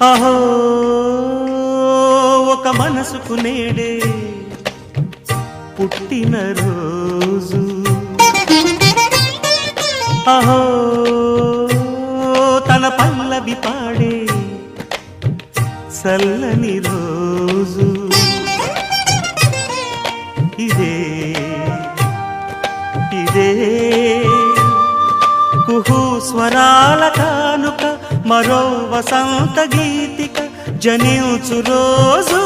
అహో ఒక మనసుకు నేడే పుట్టిన రోజు, అహో తన పల్లవి పాడే చల్లని రోజు. ఇదే ఇదే కుహు స్వరాల కానుక, మరో వసంత గీతిక జనించు రోజు.